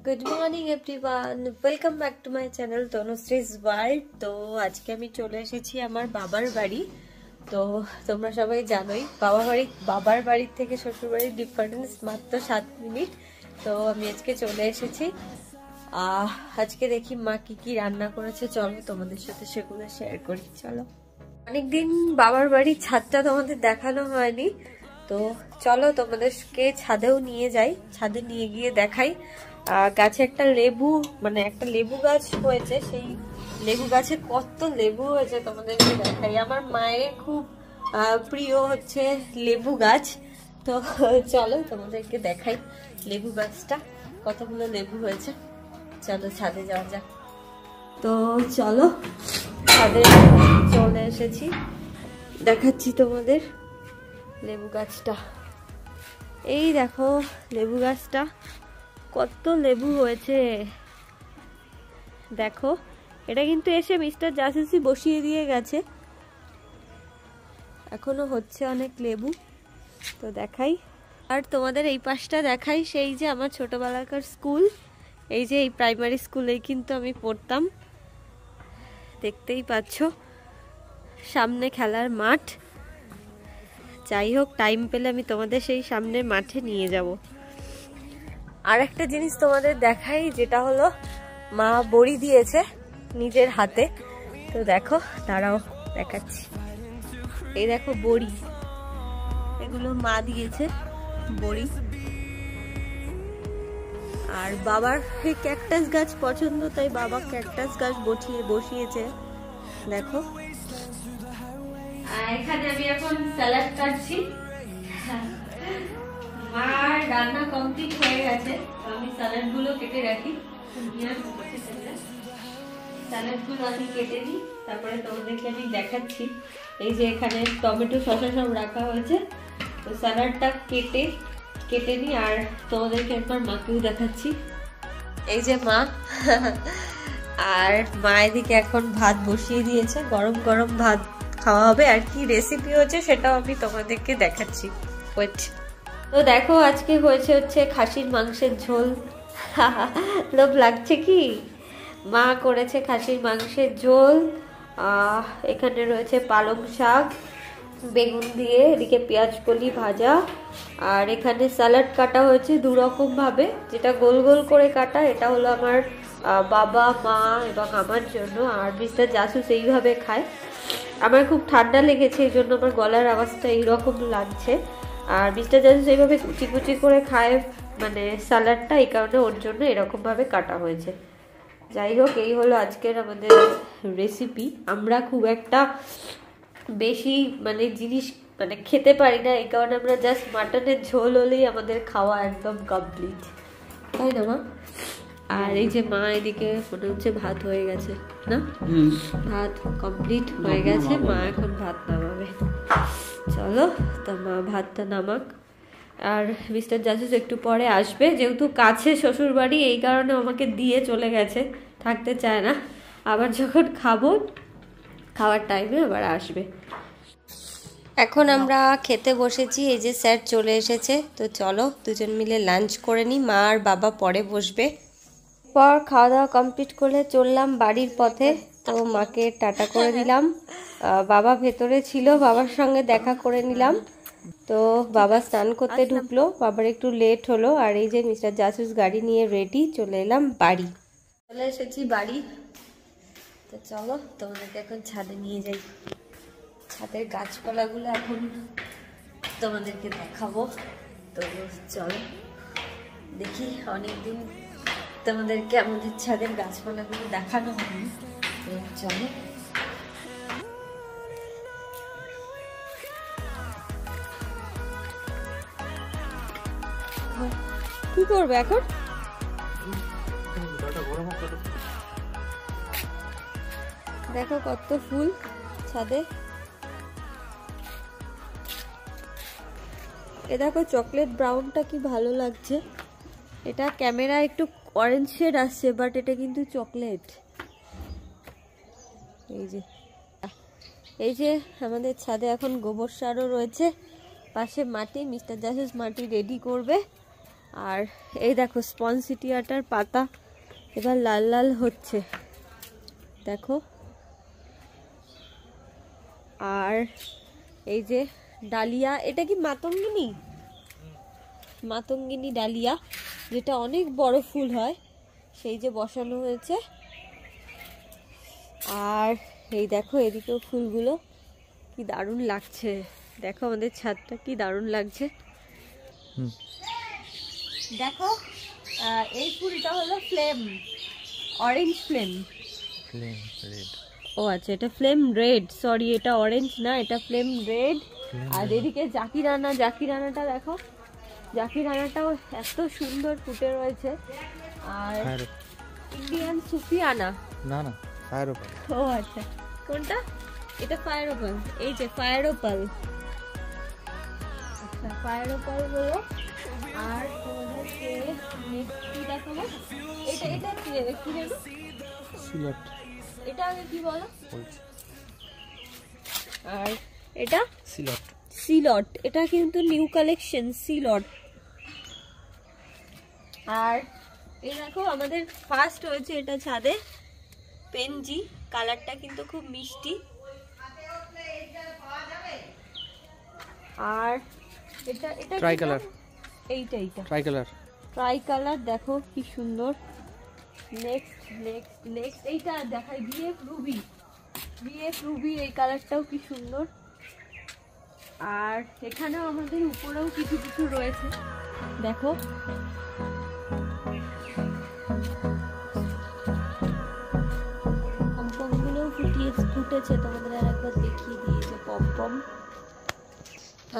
Good morning everyone, welcome back to my channel Tanushree's world. तो आज के আমি চলে এসেছি আমার বাবার বাড়ি। তো তোমরা সবাই জানোই বাবার বাড়ি থেকে শ্বশুর বাড়ির ডিফারেন্স মাত্র 7 মিনিট। তো আমি আজকে চলে এসেছি। আজকে দেখি মা কি রান্না করেছে, চলো তোমাদের সাথে সেগুলো শেয়ার করি। চলো, অনেকদিন বাবার বাড়ির ছাদটা তোমাদের দেখানো হয়নি, তো চলো তোমাদেরকে ছাদেও নিয়ে যাই, ছাদে নিয়ে গিয়ে দেখাই। গাছে একটা লেবু গাছ হয়েছে, সেই লেবু গাছে কত লেবু হয়েছে তোমাদেরকে দেখাই। আমার মায়ের খুব প্রিয় হচ্ছে লেবু গাছ। তো চলো তোমাদেরকে দেখাই লেবু গাছটা কতগুলো লেবু হয়েছে। চলো ছাদে যাওয়া যাক। তো চলো ছাদে চলে এসেছি, দেখাচ্ছি তোমাদের লেবু গাছটা। এই দেখো লেবু গাছটা কত লেবু হয়েছে দেখো। এটা কিন্তু এসে মিস্টার জাসুসি বসিয়ে দিয়ে গেছে, এখনো হচ্ছে অনেক লেবু। তো দেখাই, আর তোমাদের এই পাশটা দেখাই, সেই যে আমার ছোটবেলাকার স্কুল, এই যে এই প্রাইমারি স্কুলেই কিন্তু আমি পড়তাম, দেখতেই পাচ্ছ সামনে খেলার মাঠ। যাই হোক, টাইম পেলে আমি তোমাদের সেই সামনের মাঠে নিয়ে যাব। আর একটা জিনিস তোমাদের দেখাই, যেটা হলো মা বড়ি দিয়েছে নিজের হাতে। তো দেখো, দাঁড়াও দেখাচ্ছি। এই দেখো বড়ি, এগুলো মা দিয়েছে বড়ি। আর বাবার ক্যাকটাস গাছ পছন্দ, তাই বাবা ক্যাকটাস গাছ বসিয়েছে দেখো। এখানে আমি এখন স্যালাড কাটছি। আমার রান্না কমপ্লিট হয়ে গেছে, তো আমি স্যালাড গুলো কেটে রাখি। স্যালাড গুলো আমি কেটে নিই, তারপরে তোমাদেরকে আমি দেখাচ্ছি। এই যে এখানে টমেটো শসা সব রাখা হয়েছে, তো স্যালাডটা কেটে নিই আর তোমাদেরকে একবার মাকেও দেখাচ্ছি। এই যে মা আর মা এদিকে এখন ভাত বসিয়ে দিয়েছে, গরম গরম ভাত খাওয়া হবে। আর কি রেসিপি হচ্ছে সেটাও আমি তোমাদেরকে দেখাচ্ছি, ওয়েট। তো দেখো, আজকে হচ্ছে খাসির মাংসের ঝোল। লোভ লাগছে কি? মা করেছে খাসির মাংসের ঝোল। এখানে রয়েছে পালং শাক বেগুন দিয়ে, এদিকে পেঁয়াজ কলি ভাজা, আর এখানে স্যালাড কাটা হয়েছে দু রকম ভাবে। যেটা গোল গোল করে কাটা, এটা হলো আমার বাবা মা এবং আমার জন্য, আর মিস্টার জাসুস এইভাবে খায়। আমার খুব ঠান্ডা লেগেছে, এই জন্য আমার গলার আওয়াজটা এইরকম লাগছে। আর মিস্টার জাসুস এইভাবে কুচি কুচি করে খায় মানে স্যালাডটা, এই কারণে ওর জন্য এরকম ভাবে কাটা হয়েছে। যাই হোক, এই হলো আজকের আমাদের রেসিপি। আমরা খুব একটা বেশি জিনিস খেতে পারি না, এই কারণে আমরা জাস্ট মাটনের ঝোল হলেই আমাদের খাওয়া একদম কমপ্লিট, তাই না মা? আর এই যে মা এদিকে মনে হচ্ছে ভাত হয়ে গেছে না, ভাত কমপ্লিট হয়ে গেছে, মা এখন ভাত নামাবে। চলো, তো মা ভাতটা নামাক। আর মিস্টার জাসুস একটু পরে আসবে, যেহেতু কাছে শ্বশুর বাড়ি, এই কারণে আমাকে দিয়ে চলে গেছে, থাকতে চায় না। আবার যখন খাওয়ার টাইমে আবার আসবে। এখন আমরা খেতে বসেছি, এই যে স্যার চলে এসেছে। তো চলো দুজন মিলে লাঞ্চ করে নিই, মা আর বাবা পরে বসবে। পর খাওয়া দাওয়া কমপ্লিট করলে চললাম বাড়ির পথে। তো মাকে টাটা করে দিলাম, বাবা ভেতরে ছিল, বাবার সঙ্গে দেখা করে নিলাম। তো বাবা স্নান করতে ঢুকলো, বাবার একটু লেট হলো। আর এই যে মিস্টার জাসুস গাড়ি নিয়ে রেডি, চলে এলাম বাড়ি। চলে এসেছি বাড়ি। তো চলো তোমাদেরকে এখন ছাদে নিয়ে যাই, ছাদের গাছপালাগুলো এখন তোমাদেরকে দেখাবো। তো চলো দেখি, অনেকদিন তোমাদেরকে আমাদের ছাদের গাছপালাগুলো দেখানো হয়নি। তো চলো। কি করবে এখন? দেখো কত ফুল ছাদে। এ দেখো চকলেট ব্রাউনটা কি ভালো লাগছে। এটা ক্যামেরা একটু অরেঞ্জ শেড আসছে, বাট এটা কিন্তু চকলেট। এই যে আমাদের ছাদে এখন গোবর সারও রয়েছে, পাশে মাটি, মিস্টার জাসুস মাটি রেডি করবে। আর এই দেখো স্পনসিটিয়াটার পাতা এবার লাল লাল হচ্ছে, দেখো। আর এই যে ডালিয়া, এটা কি মাতঙ্গিনী? মাতঙ্গিনী ডালিয়া, যেটা অনেক বড় ফুল হয়, সেই যে বসানো হয়েছে। আর এই দেখো এদিকেও ফুলগুলো কি দারুণ লাগছে, দেখো আমাদের ছাদটা কি দারুণ লাগছে। দেখো এই ফুলটা হলো ফ্লেম, অরেঞ্জ ফ্লেম। ও আচ্ছা, এটা ফ্লেম রেড, সরি এটা অরেঞ্জ না, এটা ফ্লেম রেড। আর এদিকে জাকিরানা, জাকিরানাটা দেখো, জাকিরানাটাও এত সুন্দর ফুটে রয়েছে। আর ইন্ডিয়ান সুফিয়ানা, না না ফায়ার ওপাল। ও আচ্ছা, কোনটা? এটা ফায়ার ওপাল, এই যে ফায়ার ওপাল। আচ্ছা ফায়ার ওপাল হলো। আর তোমাদেরকে নেক্সট কি দেখাবো, এটা এটা কি জানো? সিলট। এটা আগে কি বলো? আর এটা সিলট, সিলট, এটা কিন্তু নিউ কালেকশন সিলট। আর এই দেখো আমাদের ফার্স্ট হয়েছে এটা ছাদে পেনজি, কালারটা কিন্তু খুব মিষ্টি। আর এটা এটা ট্রাই কালার, এইটা এইটা ট্রাই কালার, ট্রাই কালার, দেখো কি সুন্দর। নেক্সট নেক্সট নেক্সট এইটা দেখাই, বিএফ রুবি, বিএফ রুবি, এই কালারটাও কি সুন্দর। আর এখানেও আমাদের উপরেও কিছু কিছু রয়েছে, দেখো। পমপমগুলোও ফুটেছে, তোমাদের আর একবার দেখিয়ে দিয়েছে পমপম।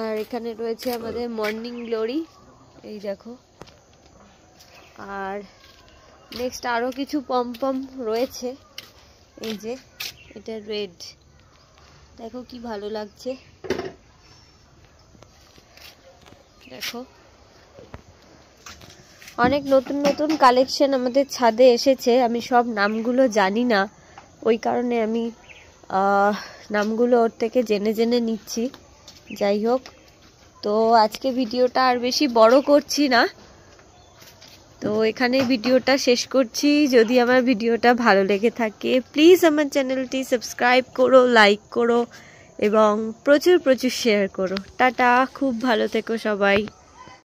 আর এখানে রয়েছে আমাদের মর্নিং গ্লোরি, এই দেখো। আর নেক্সট আরো কিছু পমপম রয়েছে, এই যে এটা রেড, দেখো কি ভালো লাগছে, দেখো। অনেক নতুন নতুন কালেকশন আমাদের ছাদে এসেছে, আমি সব নামগুলো জানি না, ওই কারণে আমি নামগুলো ওর থেকে জেনে জেনে নিচ্ছি। যাই হোক, তো আজকে ভিডিওটা আর বেশি বড় করছি না, তো এখানে ভিডিওটা শেষ করছি। যদি আমার ভিডিওটা ভালো লেগে থাকে প্লিজ আমার চ্যানেলটি সাবস্ক্রাইব করো, লাইক করো এবং প্রচুর প্রচুর শেয়ার করো। টাটা, খুব ভালো থেকো সবাই।